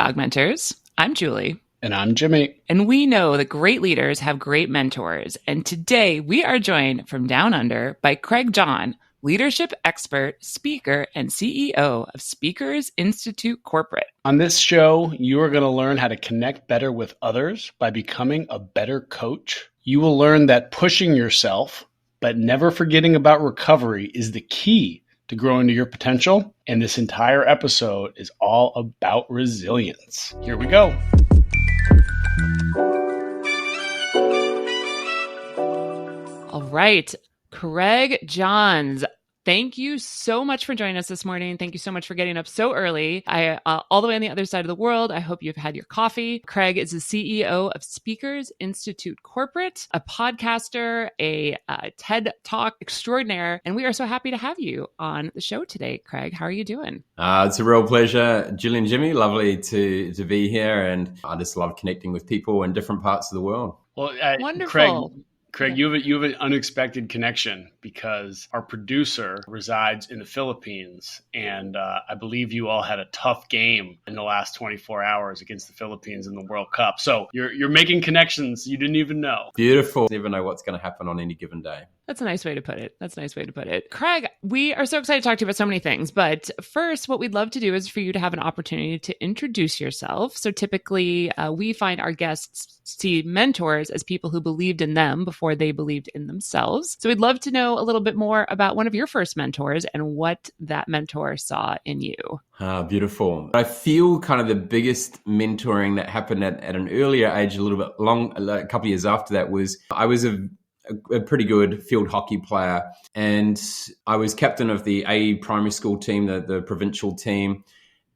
AugMentors. I'm Julie. And I'm Jimmy. And we know that great leaders have great mentors. And today we are joined from Down Under by Craig John, leadership expert, speaker, and CEO of Speakers Institute Corporate. On this show, you are going to learn how to connect better with others by becoming a better coach. You will learn that pushing yourself, but never forgetting about recovery is the key to growing to your potential. And this entire episode is all about resilience. Here we go. All right, Craig Johns, thank you so much for joining us this morning. Thank you so much for getting up so early. All the way on the other side of the world. I hope you've had your coffee. Craig is the CEO of Speakers Institute Corporate, a podcaster, a TED Talk extraordinaire, and we are so happy to have you on the show today, Craig. How are you doing? It's a real pleasure, Julie and Jimmy. Lovely to be here, and I just love connecting with people in different parts of the world. Well, wonderful. Craig, you have an unexpected connection because our producer resides in the Philippines, and I believe you all had a tough game in the last 24 hours against the Philippines in the World Cup. So you're making connections you didn't even know. Beautiful. Never know what's going to happen on any given day. That's a nice way to put it. Craig, we are so excited to talk to you about so many things. But first, what we'd love to do is for you to have an opportunity to introduce yourself. So typically, we find our guests see mentors as people who believed in them before they believed in themselves. So we'd love to know a little bit more about one of your first mentors and what that mentor saw in you. Beautiful. I feel kind of the biggest mentoring that happened at an earlier age, a couple of years after that, was I was a pretty good field hockey player, and I was captain of the A primary school team, the provincial team.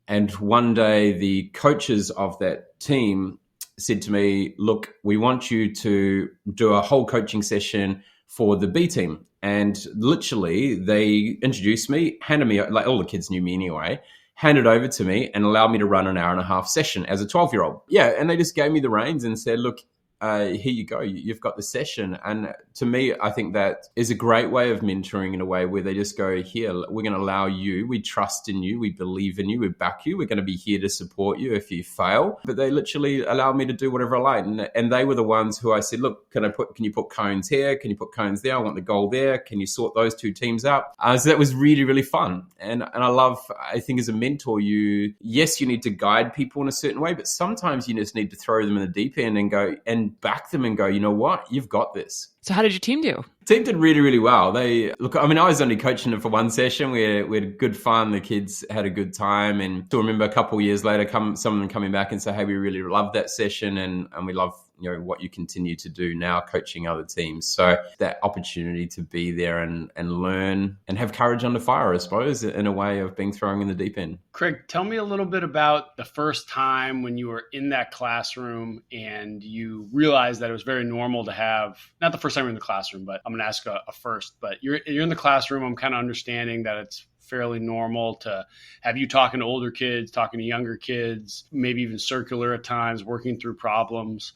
And one day the coaches of that team said to me, look, we want you to do a whole coaching session for the B team. And literally they introduced me, handed me, like all the kids knew me anyway, handed over to me and allowed me to run an hour and a half session as a 12-year-old. Yeah. And they just gave me the reins and said, look, here you go. You've got the session. And to me, I think that is a great way of mentoring, in a way where they just go, here, we're going to allow you. We trust in you. We believe in you. We back you. We're going to be here to support you if you fail. But they literally allowed me to do whatever I like. And they were the ones who I said, look, can you put cones here? Can you put cones there? I want the goal there. Can you sort those two teams out? So that was really, really fun. And I think as a mentor, you need to guide people in a certain way, but sometimes you just need to throw them in the deep end and go and back them and go, you know what, you've got this. So how did your team do? Team did really, really well. I was only coaching them for one session. We had good fun. The kids had a good time. And still remember a couple of years later, some of them coming back and say, hey, we really loved that session. And we love, what you continue to do now, coaching other teams. So that opportunity to be there and learn and have courage under fire, I suppose, in a way of being thrown in the deep end. Craig, tell me a little bit about the first time when you were in that classroom and you realized that it was very normal to have, not the first time you're in the classroom, but I'm going to ask a first, but you're in the classroom. I'm kind of understanding that it's fairly normal to have you talking to older kids, talking to younger kids, maybe even circular at times, working through problems.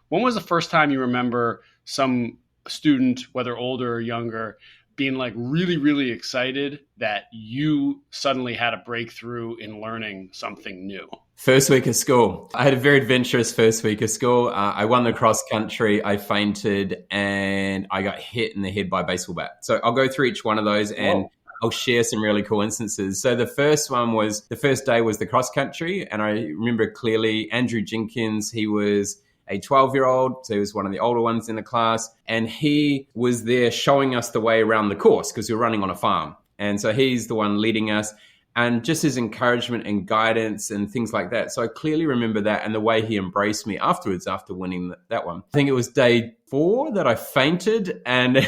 When was the first time you remember some student, whether older or younger, being like really, really excited that you suddenly had a breakthrough in learning something new? First week of school. I had a very adventurous first week of school. I won the cross country. I fainted and I got hit in the head by a baseball bat. So I'll go through each one of those and I'll share some really cool instances. So the first day was the cross country. And I remember clearly Andrew Jenkins, he was a 12-year-old, so he was one of the older ones in the class, and he was there showing us the way around the course because we were running on a farm. And so he's the one leading us, and just his encouragement and guidance and things like that. So I clearly remember that, and the way he embraced me afterwards after winning that one. I think it was day 4 that I fainted, and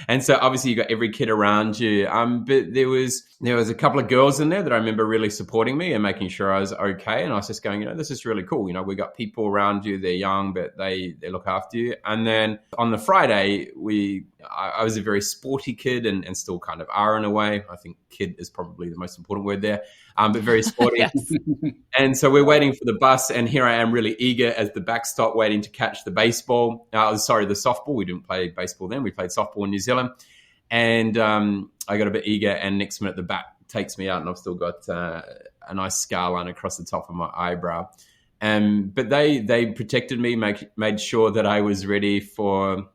and so obviously you got every kid around you. But there was a couple of girls in there that I remember really supporting me and making sure I was okay. And I was just going, this is really cool. We got people around you. They're young, but they look after you. And then on the Friday, I was a very sporty kid and still kind of are in a way. I think kid is probably the most important word there. But very sporty. Yes. And so we're waiting for the bus, and here I am really eager as the backstop waiting to catch the baseball. The softball. We didn't play baseball then. We played softball in New Zealand. And I got a bit eager, and next minute the bat takes me out, and I've still got a nice scar line across the top of my eyebrow. But they protected me, made sure that I was ready for,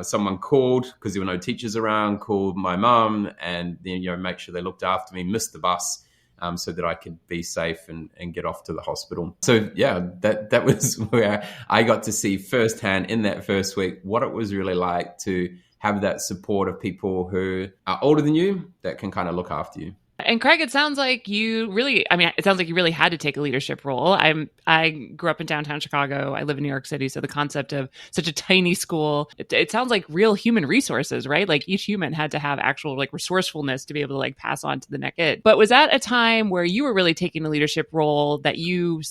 someone called because there were no teachers around, called my mum, and then, make sure they looked after me, missed the bus, so that I could be safe and get off to the hospital. So yeah, that was where I got to see firsthand in that first week what it was really like to have that support of people who are older than you that can kind of look after you. And Craig, it sounds like you really had to take a leadership role. I grew up in downtown Chicago. I live in New York City. So the concept of such a tiny school, it sounds like real human resources, right? Like each human had to have actual like resourcefulness to be able to like pass on to the next kid. But was that a time where you were really taking a leadership role that you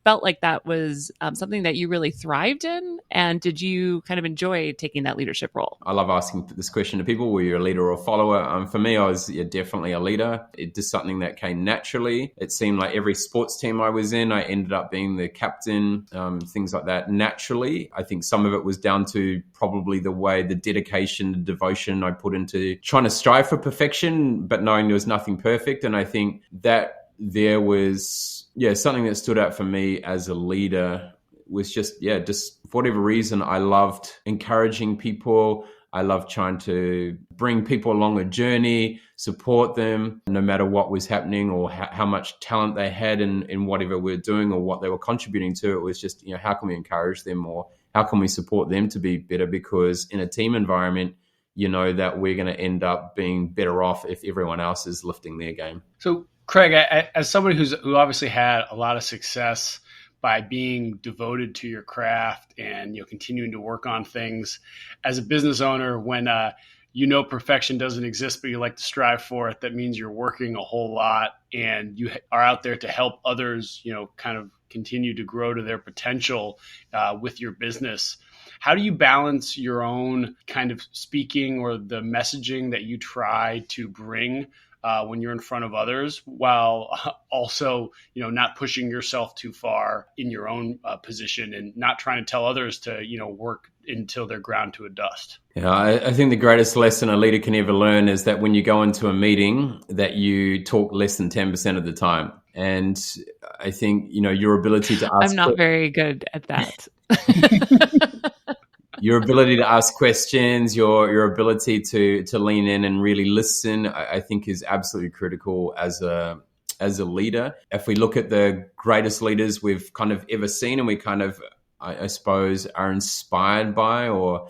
felt like that was something that you really thrived in? And did you kind of enjoy taking that leadership role? I love asking this question to people. Were you a leader or a follower? For me, I was definitely a leader. It just something that came naturally. It seemed like every sports team I was in, I ended up being the captain, things like that naturally. I think some of it was down to probably the dedication, the devotion I put into trying to strive for perfection, but knowing there was nothing perfect. And I think that there was something that stood out for me as a leader was just for whatever reason, I loved encouraging people. I loved trying to bring people along a journey, support them, no matter what was happening or how much talent they had in whatever we're doing or what they were contributing to. It was just, how can we encourage them or how can we support them to be better? Because in a team environment, that we're going to end up being better off if everyone else is lifting their game. So, Craig, as somebody who obviously had a lot of success by being devoted to your craft and continuing to work on things, as a business owner, when perfection doesn't exist, but you like to strive for it, that means you're working a whole lot and you are out there to help others, kind of continue to grow to their potential with your business. How do you balance your own kind of speaking or the messaging that you try to bring when you're in front of others, while also, not pushing yourself too far in your own position and not trying to tell others to, work until they're ground to a dust? Yeah, I think the greatest lesson a leader can ever learn is that when you go into a meeting, that you talk less than 10% of the time. And I think, your ability to ask... I'm not very good at that. Your ability to ask questions, your ability to lean in and really listen, I think is absolutely critical as a leader. If we look at the greatest leaders we've kind of ever seen and we kind of, I suppose, are inspired by or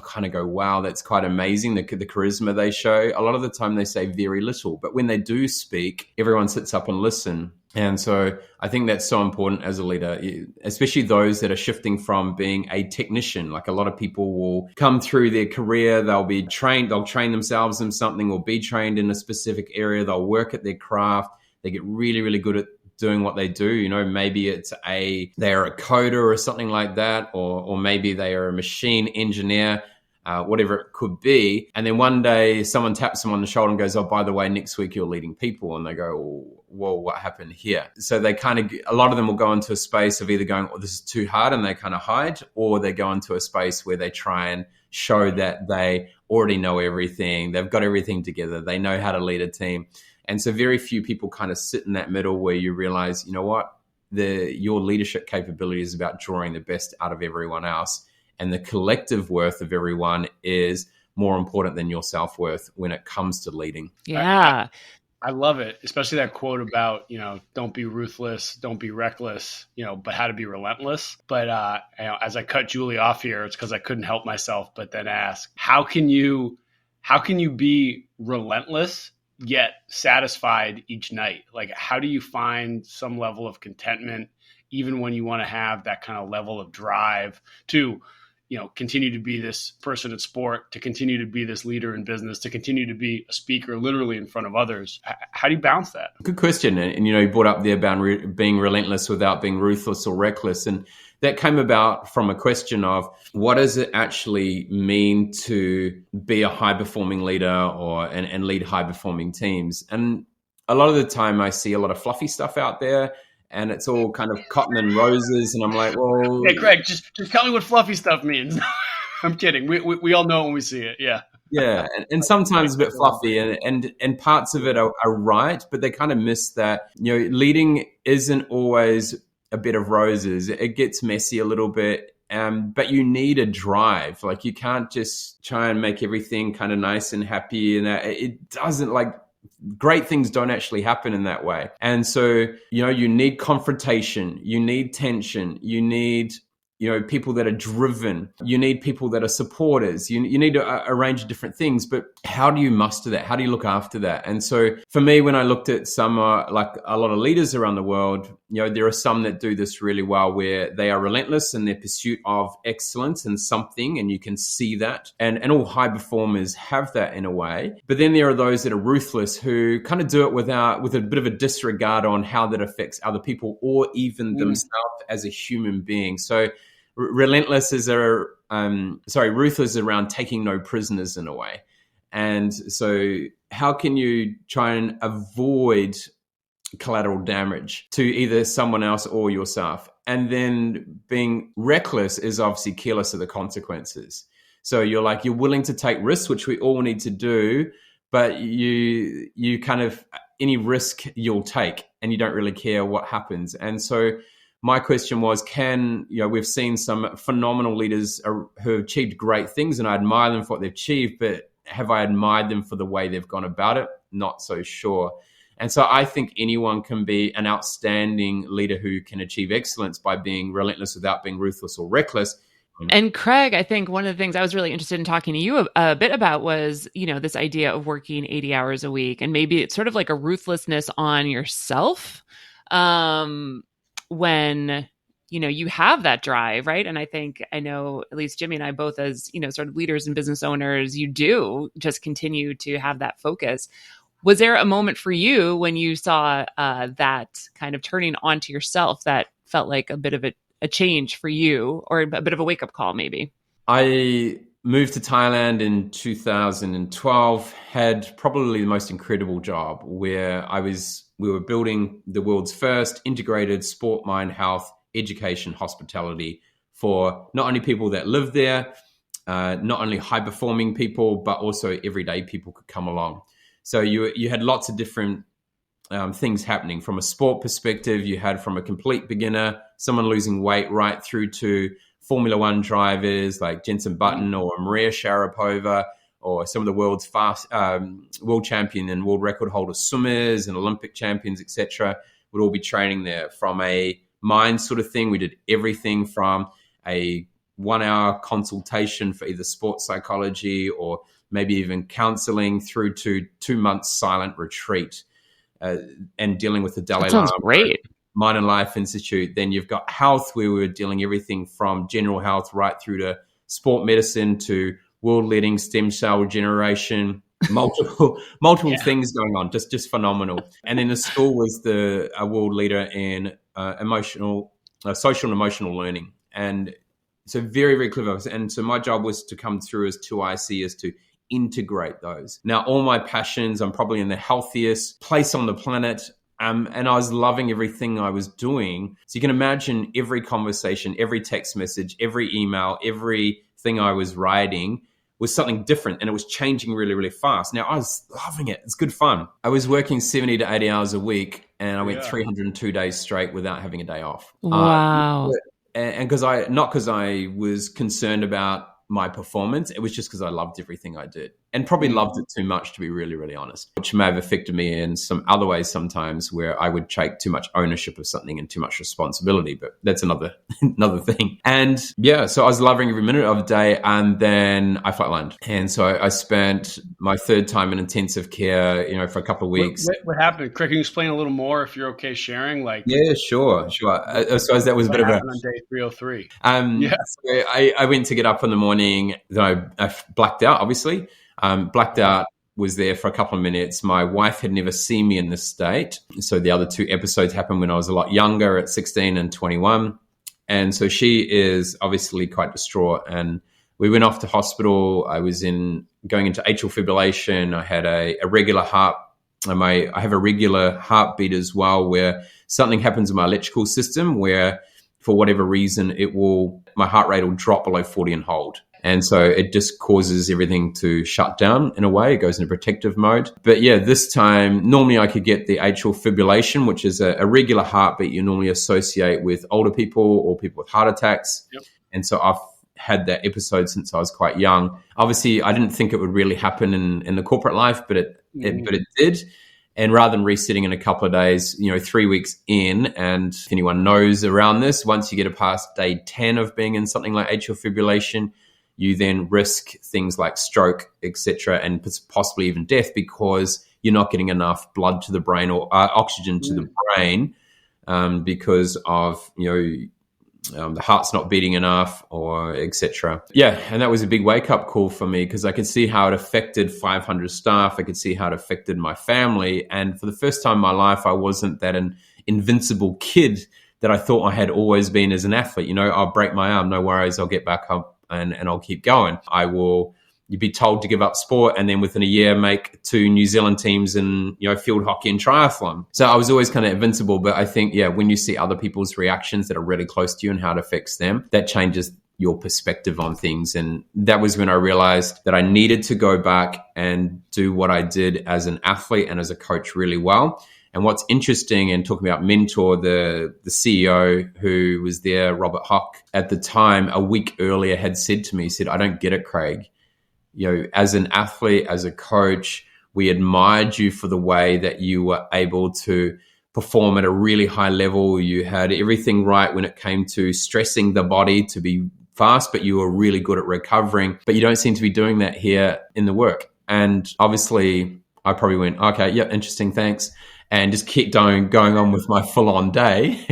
kind of go, wow, that's quite amazing, the charisma they show. A lot of the time they say very little, but when they do speak, everyone sits up and listen. And so I think that's so important as a leader, especially those that are shifting from being a technician. Like a lot of people will come through their career, they'll train themselves in something or be trained in a specific area. They'll work at their craft. They get really, really good at doing what they do. Maybe they're a coder or something like that, or maybe they are a machine engineer, whatever it could be. And then one day someone taps them on the shoulder and goes, oh, by the way, next week you're leading people. And they go, whoa, what happened here? So they a lot of them will go into a space of either going, oh, this is too hard, and they kind of hide, or they go into a space where they try and show that they already know everything. They've got everything together. They know how to lead a team. And so very few people kind of sit in that middle where you realize, your leadership capability is about drawing the best out of everyone else. And the collective worth of everyone is more important than your self-worth when it comes to leading. Yeah. I love it, especially that quote about, don't be ruthless, don't be reckless, but how to be relentless. But as I cut Julie off here, it's because I couldn't help myself but then ask, how can you be relentless yet satisfied each night? Like, how do you find some level of contentment, even when you want to have that kind of level of drive to, continue to be this person at sport, to continue to be this leader in business, to continue to be a speaker literally in front of others? How do you balance that? Good question. And you brought up there about being relentless without being ruthless or reckless. And that came about from a question of what does it actually mean to be a high-performing leader and lead high-performing teams? And a lot of the time I see a lot of fluffy stuff out there, and it's all kind of cotton and roses. And I'm like, well... Hey, Greg, just tell me what fluffy stuff means. I'm kidding. We all know when we see it. Yeah. Yeah, and sometimes a bit fluffy, and parts of it are right, but they kind of miss that. Leading isn't always a bed of roses. It gets messy a little bit, but you need a drive. Like, you can't just try and make everything kind of nice and happy, and it doesn't, like, great things don't actually happen in that way. And so, you need confrontation, you need tension, you need people that are driven. You need people that are supporters. You need a range of different things, but how do you muster that? How do you look after that? And so for me, when I looked at some, like a lot of leaders around the world, there are some that do this really well, where they are relentless in their pursuit of excellence in something, and you can see that. And all high performers have that in a way. But then there are those that are ruthless, who kind of do it with a bit of a disregard on how that affects other people or even themselves as a human being. So ruthless is around taking no prisoners in a way. And so how can you try and avoid collateral damage to either someone else or yourself? And then being reckless is obviously careless of the consequences. So you're willing to take risks, which we all need to do, but you kind of, any risk you'll take, and you don't really care what happens. And so my question was, we've seen some phenomenal leaders who have achieved great things, and I admire them for what they've achieved, but have I admired them for the way they've gone about it? Not so sure. And so I think anyone can be an outstanding leader who can achieve excellence by being relentless without being ruthless or reckless. And Craig, I think one of the things I was really interested in talking to you a bit about was, this idea of working 80 hours a week, and maybe it's sort of like a ruthlessness on yourself. When, you have that drive, right? And I know at least Jimmy and I both, as, sort of leaders and business owners, you do just continue to have that focus. Was there a moment for you when you saw that kind of turning onto yourself that felt like a bit of a change for you, or a bit of a wake-up call maybe? I moved to Thailand in 2012, had probably the most incredible job, where we were building the world's first integrated sport, mind, health, education, hospitality for not only people that live there, not only high-performing people, but also everyday people could come along. So you had lots of different things happening. From a sport perspective, you had from a complete beginner, someone losing weight, right through to Formula One drivers like Jenson Button or Maria Sharapova, or some of the world's world champion and world record holder swimmers and Olympic champions, etc., would all be training there. From a mind sort of thing, we did everything from a 1-hour consultation for either sports psychology or maybe even counseling, through to 2 months silent retreat and dealing with the Dalai Lama. That sounds great. Mind and Life Institute. Then you've got health, where we were dealing everything from general health right through to sport medicine to world-leading stem cell regeneration, multiple things going on, just phenomenal. And then the school was a world leader in social and emotional learning. And so very, very clever. And so my job was to come through as 2IC, as to integrate those. Now, all my passions, I'm probably in the healthiest place on the planet. And I was loving everything I was doing. So you can imagine every conversation, every text message, every email, everything I was writing was something different, and it was changing really, really fast. Now, I was loving it. It's good fun. I was working 70 to 80 hours a week, and I went 302 days straight without having a day off. Wow. And not because I was concerned about my performance, it was just because I loved everything I did, and probably loved it too much, to be really, really honest, which may have affected me in some other ways sometimes, where I would take too much ownership of something and too much responsibility, but that's another thing. And yeah, so I was loving every minute of the day, and then I flatlined. And so I spent my third time in intensive care, for a couple of weeks. What happened? Craig, can you explain a little more if you're okay sharing? Yeah, sure. I suppose that was a bit of a... on day 303? So I went to get up in the morning, then I blacked out, obviously. Blacked out, was there for a couple of minutes. My wife had never seen me in this state. So the other 2 episodes happened when I was a lot younger, at 16 and 21. And so she is obviously quite distraught. And we went off to hospital. I was going into atrial fibrillation. I had a regular heart. I have a regular heartbeat as well, where something happens in my electrical system where, for whatever reason, my heart rate will drop below 40 and hold. And so it just causes everything to shut down in a way. It goes into protective mode. But yeah, this time, normally I could get the atrial fibrillation, which is a regular heartbeat you normally associate with older people or people with heart attacks. Yep. And so I've had that episode since I was quite young. Obviously, I didn't think it would really happen in the corporate life, but it did. And rather than resetting in a couple of days, 3 weeks in, and if anyone knows around this, once you get past day 10 of being in something like atrial fibrillation, you then risk things like stroke, etc., and possibly even death because you're not getting enough blood to the brain or oxygen to the brain because of the heart's not beating enough, or etc. Yeah, and that was a big wake-up call for me because I could see how it affected 500 staff. I could see how it affected my family, and for the first time in my life, I wasn't that an invincible kid that I thought I had always been as an athlete. I'll break my arm, no worries, I'll get back up and I'll keep going. You'd be told to give up sport and then within a year make 2 New Zealand teams in field hockey and triathlon. So I was always kind of invincible. But I think, when you see other people's reactions that are really close to you and how it affects them, that changes your perspective on things. And that was when I realized that I needed to go back and do what I did as an athlete and as a coach really well. And what's interesting, and talking about mentor, the CEO who was there, Robert Hock, at the time, a week earlier had said to me, he said, "I don't get it, Craig. As an athlete, as a coach, we admired you for the way that you were able to perform at a really high level. You had everything right when it came to stressing the body to be fast, but you were really good at recovering. But you don't seem to be doing that here in the work." And obviously, I probably went, "Okay, yep, interesting, thanks," and just kept going on with my full-on day.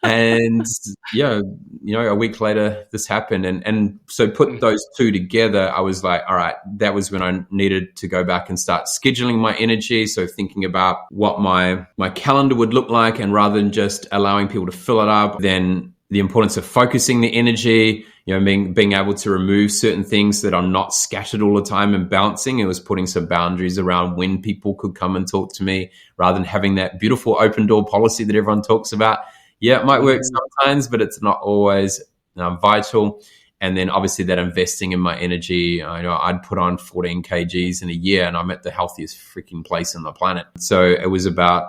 And a week later, this happened. And so put those two together, I was like, all right, that was when I needed to go back and start scheduling my energy. So thinking about what my calendar would look like, and rather than just allowing people to fill it up, then the importance of focusing the energy, being able to remove certain things that are not scattered all the time and bouncing. It was putting some boundaries around when people could come and talk to me, rather than having that beautiful open door policy that everyone talks about. Yeah, it might work sometimes, but it's not always vital. And then obviously that investing in my energy, I'd put on 14 kgs in a year and I'm at the healthiest freaking place on the planet. So it was about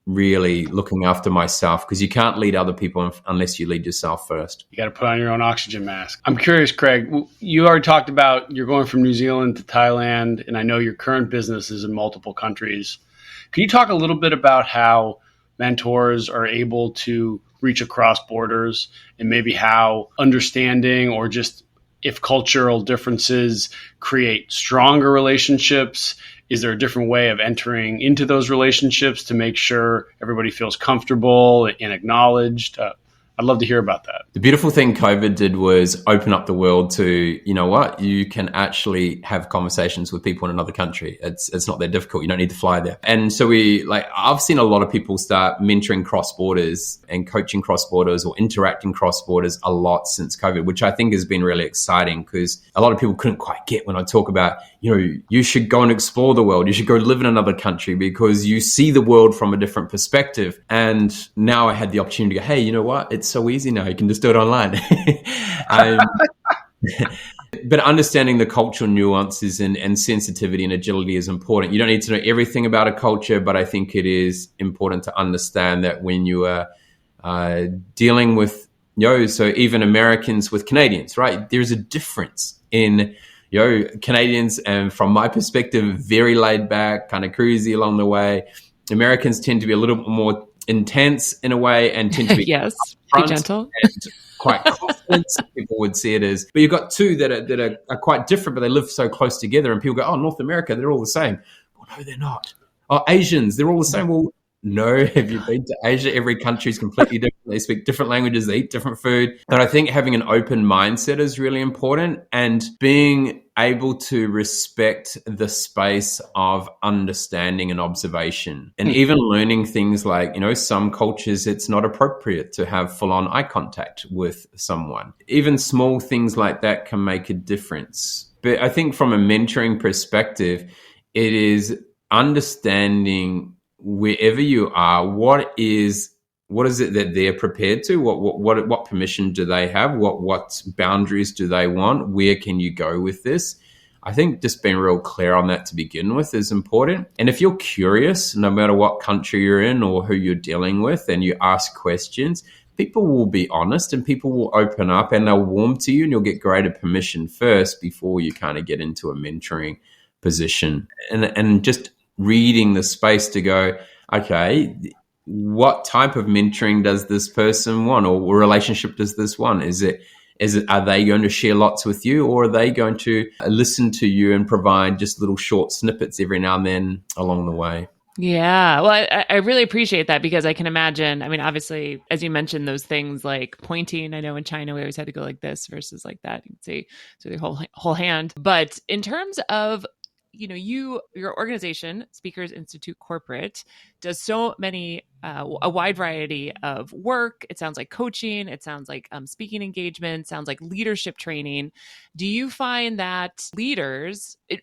really looking after myself, because you can't lead other people unless you lead yourself first. You got to put on your own oxygen mask. I'm curious, Craig, you already talked about you're going from New Zealand to Thailand, and I know your current business is in multiple countries. Can you talk a little bit about how mentors are able to reach across borders, and maybe how understanding, or just if cultural differences create stronger relationships? Is there a different way of entering into those relationships to make sure everybody feels comfortable and acknowledged? I'd love to hear about that. The beautiful thing COVID did was open up the world to, you can actually have conversations with people in another country. It's not that difficult. You don't need to fly there. And so I've seen a lot of people start mentoring cross borders and coaching cross borders or interacting cross borders a lot since COVID, which I think has been really exciting, because a lot of people couldn't quite get when I talk about, you should go and explore the world. You should go live in another country because you see the world from a different perspective. And now I had the opportunity to go, hey, you know what? It's so easy now. You can just do it online. But understanding the cultural nuances and sensitivity and agility is important. You don't need to know everything about a culture, but I think it is important to understand that when you are dealing with, so even Americans with Canadians, right? There's a difference in, Canadians, and from my perspective, very laid back, kind of cruisy along the way. Americans tend to be a little bit more intense in a way, and tend to be yes, be gentle and quite confident. People would see it as, but you've got two that are quite different, but they live so close together, and people go, "Oh, North America, they're all the same." Well, no, they're not. Oh, Asians, they're all the same. Well, no. Have you been to Asia? Every country is completely different. They speak different languages. They eat different food. And I think having an open mindset is really important, and being able to respect the space of understanding and observation, and even learning things like, some cultures, it's not appropriate to have full-on eye contact with someone. Even small things like that can make a difference. But I think from a mentoring perspective, it is understanding wherever you are, what is what is it that they're prepared to? What permission do they have? What boundaries do they want? Where can you go with this? I think just being real clear on that to begin with is important. And if you're curious, no matter what country you're in or who you're dealing with, and you ask questions, people will be honest and people will open up and they'll warm to you, and you'll get greater permission first before you kind of get into a mentoring position. And just reading the space to go, okay, what type of mentoring does this person want, or relationship does this want? Are they going to share lots with you, or are they going to listen to you and provide just little short snippets every now and then along the way? Yeah. Well, I really appreciate that, because I can imagine, I mean, obviously, as you mentioned, those things like pointing, I know in China, we always had to go like this versus like that. You can see so the whole hand. But in terms of, your organization, Speakers Institute Corporate, does so many, a wide variety of work. It sounds like coaching. It sounds like speaking engagement. Sounds like leadership training. Do you find that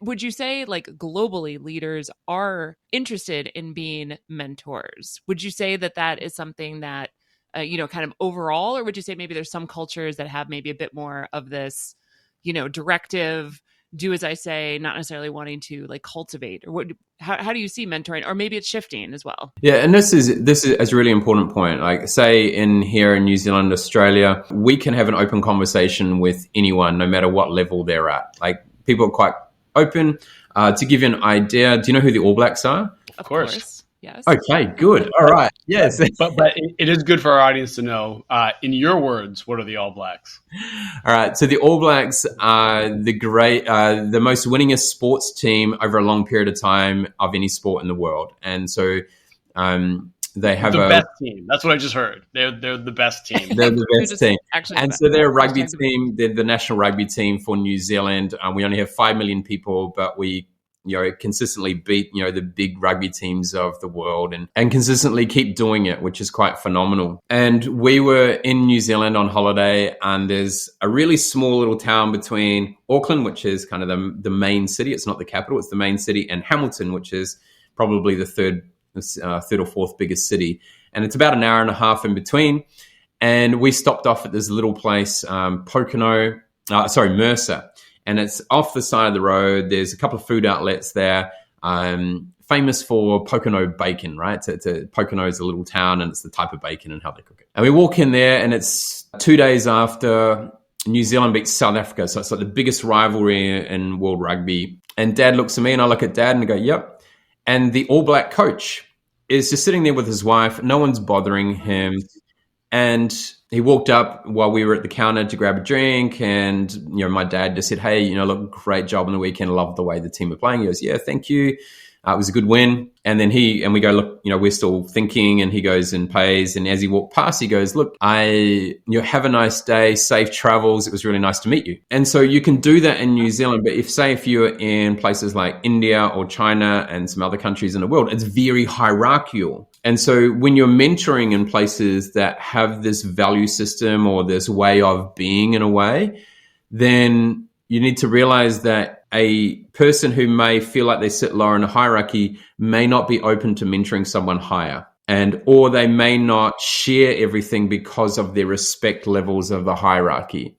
would you say like globally, leaders are interested in being mentors? Would you say that is something that, kind of overall, or would you say maybe there's some cultures that have maybe a bit more of this, directive, do as I say, not necessarily wanting to like cultivate, or how do you see mentoring, or maybe it's shifting as well? Yeah, and this is a really important point. Like, say here in New Zealand, Australia, we can have an open conversation with anyone, no matter what level they're at. Like, people are quite open. To give you an idea, do you know who the All Blacks are? Of course. Yes. Okay, good. All right. Yes. But it is good for our audience to know, in your words, what are the All Blacks? All right. So the All Blacks are the most winningest sports team over a long period of time of any sport in the world. And so they have the best team. That's what I just heard. They're the best team. They're the best team. And so they're a rugby team. They're the national rugby team for New Zealand. We only have 5 million people, but we consistently beat, the big rugby teams of the world and consistently keep doing it, which is quite phenomenal. And we were in New Zealand on holiday, and there's a really small little town between Auckland, which is kind of the main city. It's not the capital, it's the main city, and Hamilton, which is probably the third or fourth biggest city. And it's about an hour and a half in between. And we stopped off at this little place, Mercer. And it's off the side of the road. There's a couple of food outlets there, famous for Pocono bacon, right? Pocono is a little town, and it's the type of bacon and how they cook it. And we walk in there, and it's 2 days after New Zealand beats South Africa. So it's like the biggest rivalry in world rugby. And Dad looks at me, and I look at Dad, and I go, yep. And the All Black coach is just sitting there with his wife. No one's bothering him. And he walked up while we were at the counter to grab a drink, and my dad just said, "Hey, look, great job on the weekend. I love the way the team are playing." He goes, "Yeah, thank you. It was a good win." And then we go, "Look, we're still thinking." And he goes and pays. And as he walked past, he goes, "Look, have a nice day, safe travels. It was really nice to meet you." And so you can do that in New Zealand, but if you're in places like India or China and some other countries in the world, it's very hierarchical. And so when you're mentoring in places that have this value system or this way of being in a way, then you need to realize that a person who may feel like they sit lower in a hierarchy may not be open to mentoring someone higher, or they may not share everything because of their respect levels of the hierarchy.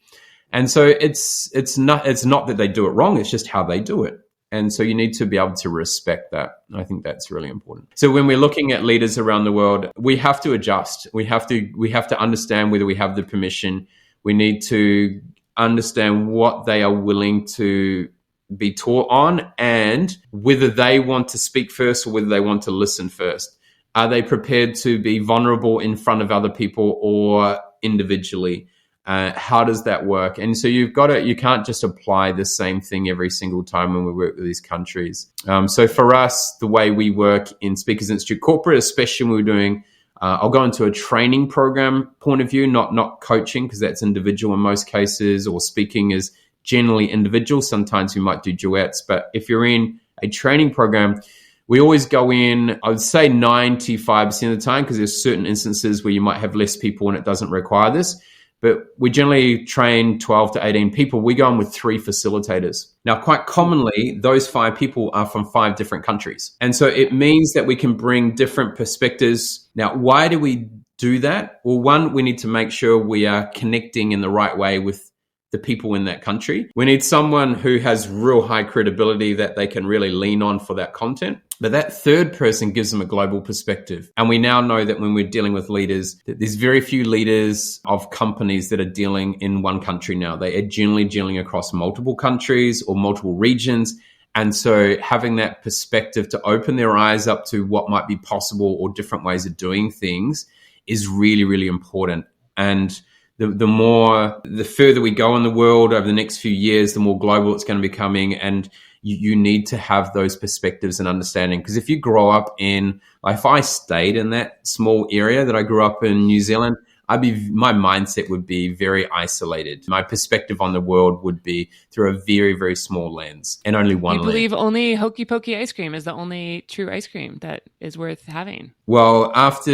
And so it's not that they do it wrong, it's just how they do it. And so you need to be able to respect that. I think that's really important. So when we're looking at leaders around the world, we have to adjust. We have to understand whether we have the permission. We need to understand what they are willing to be taught on, and whether they want to speak first or whether they want to listen first. Are they prepared to be vulnerable in front of other people or individually? How does that work? And so you can't just apply the same thing every single time when we work with these countries. So for us, the way we work in Speakers Institute Corporate, especially when we're doing, I'll go into a training program point of view, not coaching, because that's individual in most cases, or speaking is generally individual. Sometimes we might do duets, but if you're in a training program, we always go in, I would say 95% of the time, because there's certain instances where you might have less people and it doesn't require this. But we generally train 12 to 18 people. We go in with 3 facilitators. Now, quite commonly, those 5 people are from 5 different countries. And so it means that we can bring different perspectives. Now, why do we do that? Well, one, we need to make sure we are connecting in the right way with the people in that country. We need someone who has real high credibility that they can really lean on for that content. But that third person gives them a global perspective. And we now know that when we're dealing with leaders, that there's very few leaders of companies that are dealing in one country now. They are generally dealing across multiple countries or multiple regions. And so having that perspective to open their eyes up to what might be possible or different ways of doing things is really, really important. And the further we go in the world over the next few years, the more global it's going to be becoming. And you need to have those perspectives and understanding. Because if you grow up if I stayed in that small area that I grew up in New Zealand, my mindset would be very isolated. My perspective on the world would be through a very, very small lens and only one lens. You believe only Hokey Pokey ice cream is the only true ice cream that is worth having? Well, after,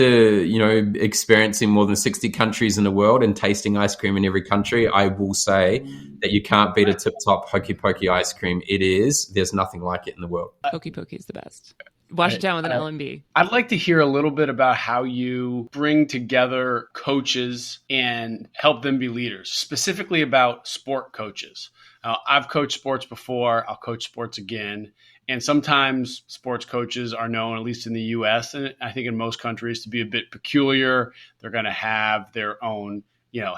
experiencing more than 60 countries in the world and tasting ice cream in every country, I will say that you can't beat a tip-top Hokey Pokey ice cream. There's nothing like it in the world. Hokey Pokey is the best. Wash it down with an LMB. I'd like to hear a little bit about how you bring together coaches and help them be leaders, specifically about sport coaches. I've coached sports before. I'll coach sports again. And sometimes sports coaches are known, at least in the U.S., and I think in most countries, to be a bit peculiar. They're going to have their own,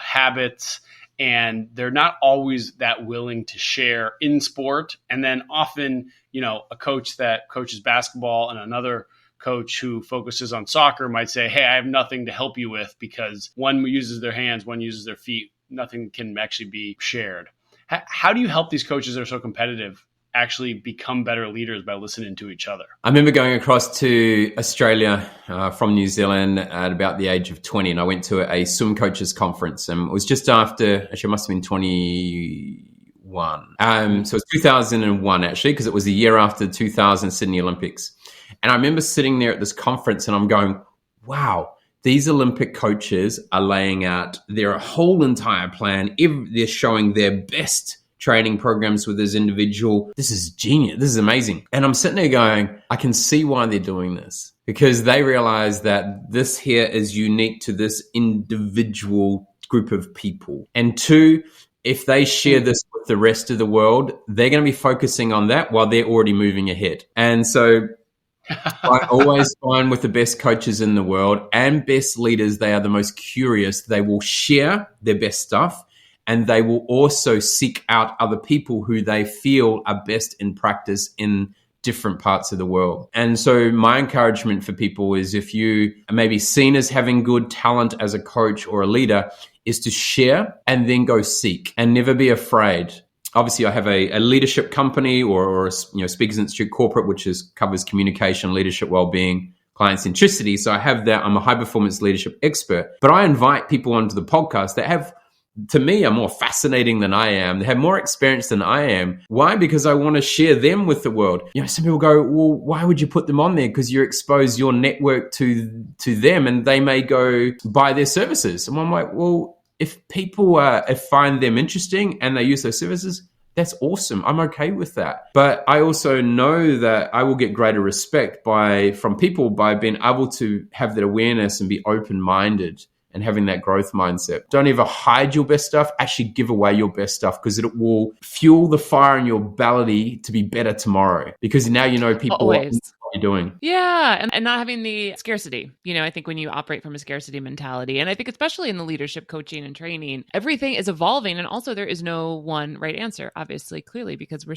habits, and they're not always that willing to share in sport. And then often, a coach that coaches basketball and another coach who focuses on soccer might say, hey, I have nothing to help you with because one uses their hands, one uses their feet. Nothing can actually be shared. How do you help these coaches that are so competitive actually become better leaders by listening to each other? I remember going across to Australia from New Zealand at about the age of 20, and I went to a swim coaches conference, and it was just after, actually it must have been 21. So it was 2001 actually, because it was the year after the 2000 Sydney Olympics. And I remember sitting there at this conference and I'm going, wow, these Olympic coaches are laying out their whole entire plan. They're showing their best training programs with this individual. This is genius. This is amazing. And I'm sitting there going, I can see why they're doing this, because they realize that this here is unique to this individual group of people. And two, if they share this with the rest of the world, they're going to be focusing on that while they're already moving ahead. And so I always find with the best coaches in the world and best leaders, they are the most curious. They will share their best stuff, and they will also seek out other people who they feel are best in practice in different parts of the world. And so my encouragement for people is, if you are maybe seen as having good talent as a coach or a leader, is to share and then go seek and never be afraid. Obviously, I have a leadership company or Speakers Institute corporate, which covers communication, leadership, well-being, client centricity. So I have that. I'm a high-performance leadership expert. But I invite people onto the podcast that have, to me, are more fascinating than I am. They have more experience than I am. Why? Because I want to share them with the world. Some people go, well, why would you put them on there? Because you expose your network to them and they may go buy their services. And I'm like, well, if people find them interesting and they use those services, that's awesome. I'm okay with that. But I also know that I will get greater respect from people by being able to have that awareness and be open-minded and having that growth mindset. Don't ever hide your best stuff. Actually give away your best stuff, because it will fuel the fire in your belly to be better tomorrow, because now you know people Always. what you're doing. Yeah. And not having the scarcity. I think when you operate from a scarcity mentality, and I think especially in the leadership coaching and training, everything is evolving. And also there is no one right answer, obviously, clearly, because we're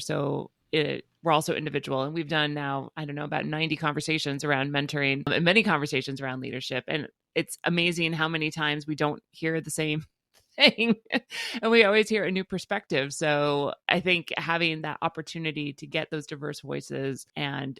also individual. And we've done now, I don't know, about 90 conversations around mentoring and many conversations around leadership. And it's amazing how many times we don't hear the same thing and we always hear a new perspective. So I think having that opportunity to get those diverse voices and,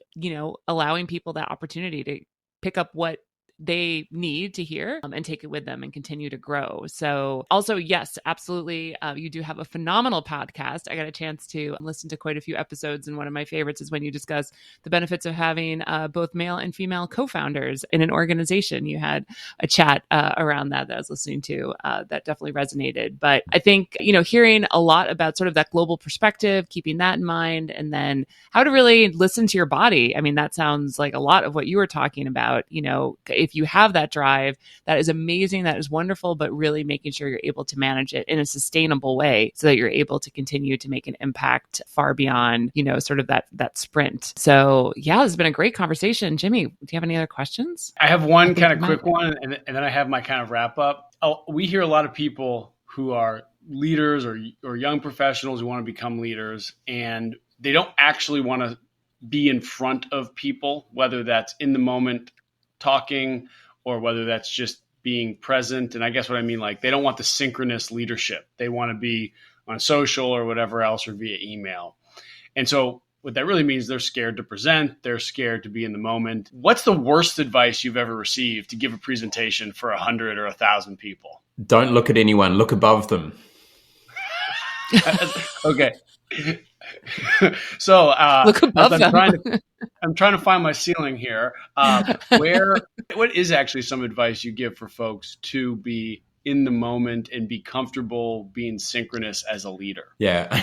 allowing people that opportunity to pick up what they need to hear and take it with them and continue to grow. So also, yes, absolutely. You do have a phenomenal podcast. I got a chance to listen to quite a few episodes. And one of my favorites is when you discuss the benefits of having both male and female co-founders in an organization. You had a chat around that I was listening to that definitely resonated. But I think, hearing a lot about sort of that global perspective, keeping that in mind, and then how to really listen to your body. I mean, that sounds like a lot of what you were talking about. If if you have that drive, that is amazing. That is wonderful, but really making sure you're able to manage it in a sustainable way so that you're able to continue to make an impact far beyond, sort of that sprint. So yeah, this has been a great conversation. Jimmy, do you have any other questions? I have one kind of quick one, and then I have my kind of wrap up. We hear a lot of people who are leaders or young professionals who want to become leaders, and they don't actually want to be in front of people, whether that's in the moment talking or whether that's just being present. And I guess what I mean, like, they don't want the synchronous leadership. They want to be on social or whatever else or via email. And so what that really means, they're scared to present. They're scared to be in the moment. What's the worst advice you've ever received to give a presentation for 100 or 1,000 people? Don't look at anyone. Look above them. Okay. So look above them. I'm trying to find my ceiling here. What is actually some advice you give for folks to be in the moment and be comfortable being synchronous as a leader? Yeah,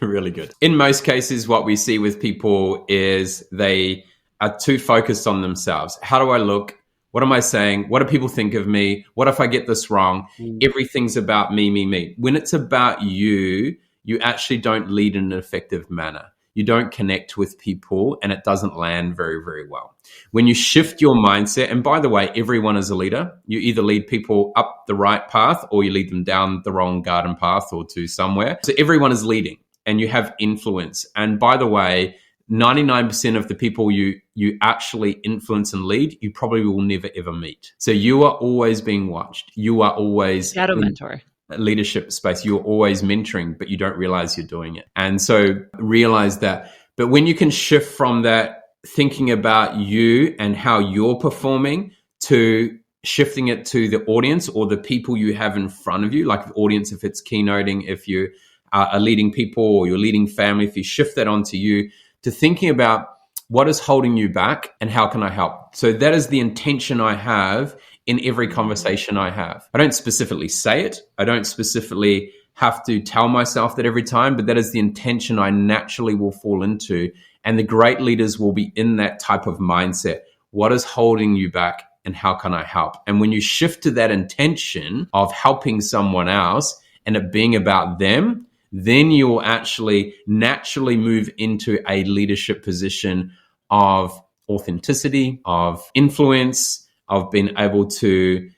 really good. In most cases, what we see with people is they are too focused on themselves. How do I look? What am I saying? What do people think of me? What if I get this wrong? Everything's about me, me, me. When it's about you, you actually don't lead in an effective manner. You don't connect with people, and it doesn't land very, very well. When you shift your mindset, and by the way, everyone is a leader. You either lead people up the right path or you lead them down the wrong garden path or to somewhere. So everyone is leading and you have influence. And by the way, 99% of the people you actually influence and lead, you probably will never, ever meet. So you are always being watched. You are always shadow mentor. Leadership space. You're always mentoring, but you don't realize you're doing it. And so realize that. But when you can shift from that thinking about you and how you're performing to shifting it to the audience or the people you have in front of you, like the audience, if it's keynoting, if you are leading people or you're leading family, if you shift that onto you, to thinking about what is holding you back and how can I help? So that is the intention I have in every conversation I have. I don't specifically say it. I don't specifically have to tell myself that every time, but that is the intention I naturally will fall into. And the great leaders will be in that type of mindset. What is holding you back and how can I help? And when you shift to that intention of helping someone else and it being about them, then you'll actually naturally move into a leadership position of authenticity, of influence, of being able to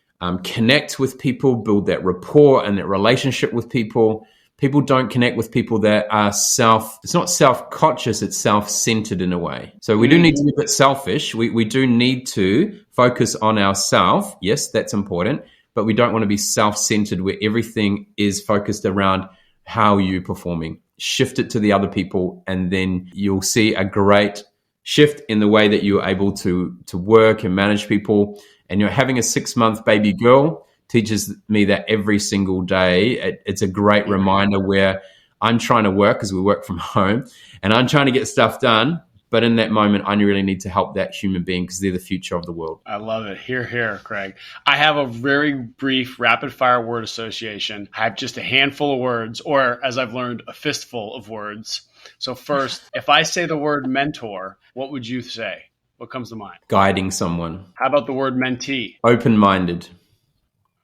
connect with people, build that rapport and that relationship with people. People don't connect with people that are it's not self-conscious, it's self-centered in a way. So we do need to be a bit selfish. We do need to focus on ourselves. Yes, that's important, but we don't want to be self-centered where everything is focused around how you're performing. Shift it to the other people, and then you'll see a great shift in the way that you're able to work and manage people. And you're having a 6-month baby girl teaches me that every single day. It's a great reminder where I'm trying to work because we work from home and I'm trying to get stuff done. But in that moment, I really need to help that human being because they're the future of the world. I love it. Hear, hear, Craig. I have a very brief rapid fire word association. I have just a handful of words, or as I've learned, a fistful of words. So first, if I say the word mentor, what would you say? What comes to mind? Guiding someone. How about the word mentee? Open-minded.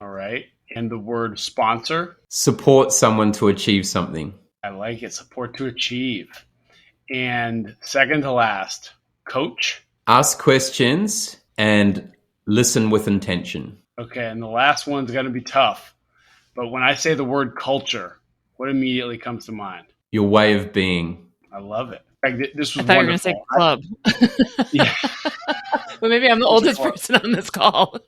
All right. And the word sponsor? Support someone to achieve something. I like it. Support to achieve. And second to last, coach? Ask questions and listen with intention. Okay. And the last one's going to be tough. But when I say the word culture, what immediately comes to mind? Your way of being. I love it. This was I thought wonderful. You were going to say club. Yeah. Well, maybe I'm the oldest person on this call.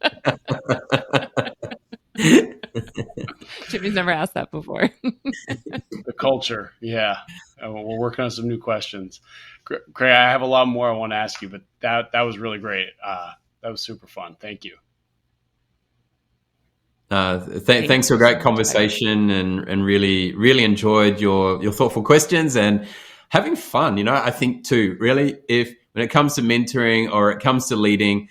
Jimmy's never asked that before. The culture. Yeah. We're working on some new questions. Craig, I have a lot more I want to ask you, but that was really great. That was super fun. Thank you. Thanks for a great conversation and really, really enjoyed your thoughtful questions and having fun. I think too, really, when it comes to mentoring or it comes to leading,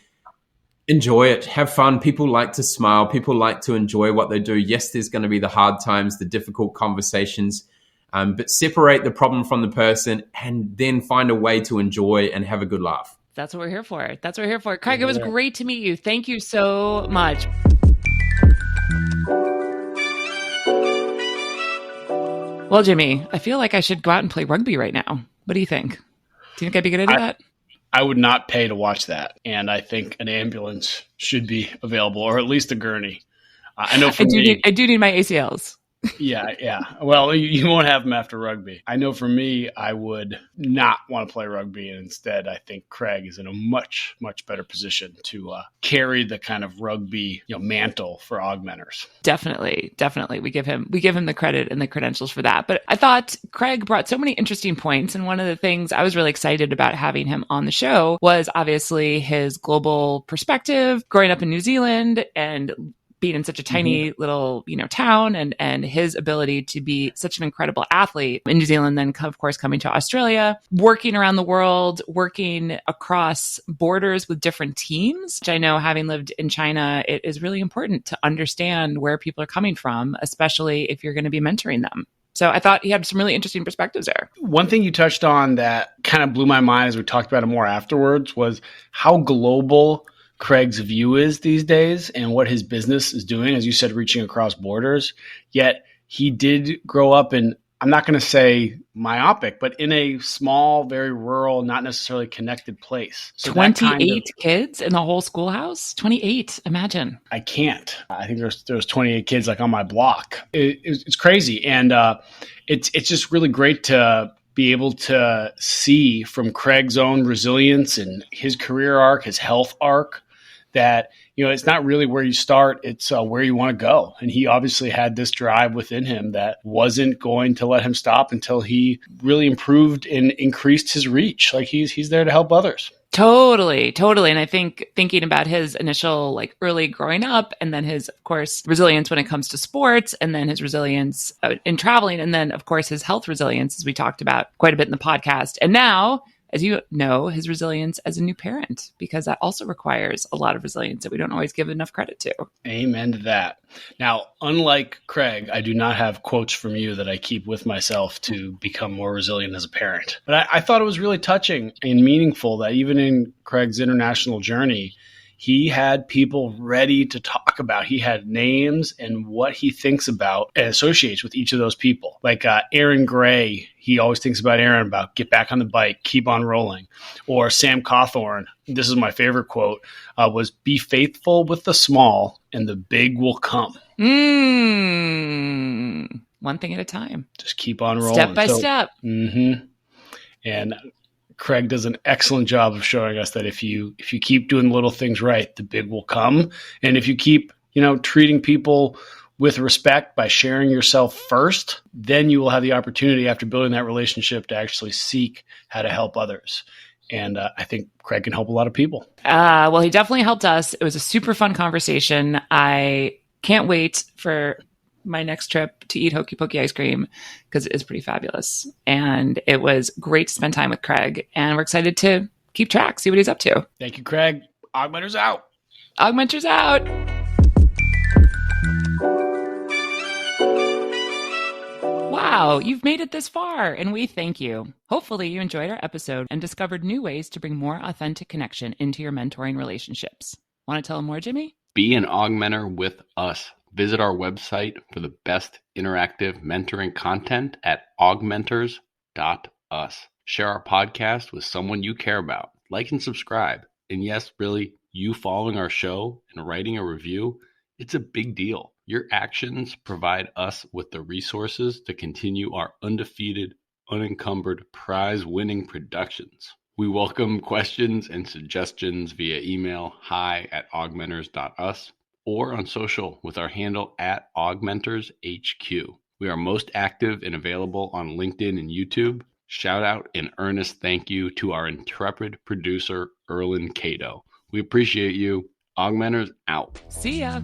enjoy it, have fun. People like to smile. People like to enjoy what they do. Yes, there's going to be the hard times, the difficult conversations, but separate the problem from the person and then find a way to enjoy and have a good laugh. That's what we're here for. That's what we're here for. Craig, it was great to meet you. Thank you so much. Well, Jimmy, I feel like I should go out and play rugby right now. What do you think? Do you think I'd be good at that? I would not pay to watch that. And I think an ambulance should be available, or at least a gurney. I know for me, I do need my ACLs. Yeah. Well, you won't have them after rugby. I know for me, I would not want to play rugby. And instead, I think Craig is in a much, much better position to carry the kind of rugby mantle for AugMentors. Definitely. We give him the credit and the credentials for that. But I thought Craig brought so many interesting points. And one of the things I was really excited about having him on the show was obviously his global perspective, growing up in New Zealand and being in such a tiny little, town and his ability to be such an incredible athlete in New Zealand, then of course coming to Australia, working around the world, working across borders with different teams, which I know, having lived in China, it is really important to understand where people are coming from, especially if you're going to be mentoring them. So I thought he had some really interesting perspectives there. One thing you touched on that kind of blew my mind as we talked about it more afterwards was how global Craig's view is these days and what his business is doing, as you said, reaching across borders. Yet he did grow up in, I'm not going to say myopic, but in a small, very rural, not necessarily connected place. So 28 kids in the whole schoolhouse? 28, imagine. I can't. I think there was 28 kids like on my block. It's crazy. And it's just really great to be able to see from Craig's own resilience and his career arc, his health arc, that, it's not really where you start, it's where you want to go. And he obviously had this drive within him that wasn't going to let him stop until he really improved and increased his reach. Like he's there to help others. Totally. And I think thinking about his initial early growing up, and then his, of course, resilience when it comes to sports, and then his resilience in traveling, and then, of course, his health resilience, as we talked about quite a bit in the podcast. And now, as you know, his resilience as a new parent, because that also requires a lot of resilience that we don't always give enough credit to. Amen to that. Now, unlike Craig, I do not have quotes from you that I keep with myself to become more resilient as a parent. But I thought it was really touching and meaningful that even in Craig's international journey, he had people ready to talk about. He had names and what he thinks about and associates with each of those people. Like Aaron Gray, he always thinks about Aaron, about get back on the bike, keep on rolling. Or Sam Cawthorn, this is my favorite quote, was be faithful with the small and the big will come. One thing at a time. Just keep on rolling. Step by step. And Craig does an excellent job of showing us that if you keep doing the little things right, the big will come. And if you keep, treating people with respect by sharing yourself first, then you will have the opportunity after building that relationship to actually seek how to help others. And I think Craig can help a lot of people. Well, he definitely helped us. It was a super fun conversation. I can't wait for my next trip to eat Hokey Pokey ice cream because it is pretty fabulous. And it was great to spend time with Craig. And we're excited to keep track, see what he's up to. Thank you, Craig. AugMentors out. AugMentors out. Wow, you've made it this far, and we thank you. Hopefully you enjoyed our episode and discovered new ways to bring more authentic connection into your mentoring relationships. Want to tell them more, Jimmy? Be an augmenter with us. Visit our website for the best interactive mentoring content at augmentors.us. Share our podcast with someone you care about. Like and subscribe. And yes, really, you following our show and writing a review, it's a big deal. Your actions provide us with the resources to continue our undefeated, unencumbered, prize-winning productions. We welcome questions and suggestions via email hi@augmentors.us or on social with our handle @AugmentorsHQ. We are most active and available on LinkedIn and YouTube. Shout out and earnest thank you to our intrepid producer, Erlin Cato. We appreciate you. AugMentors out. See ya.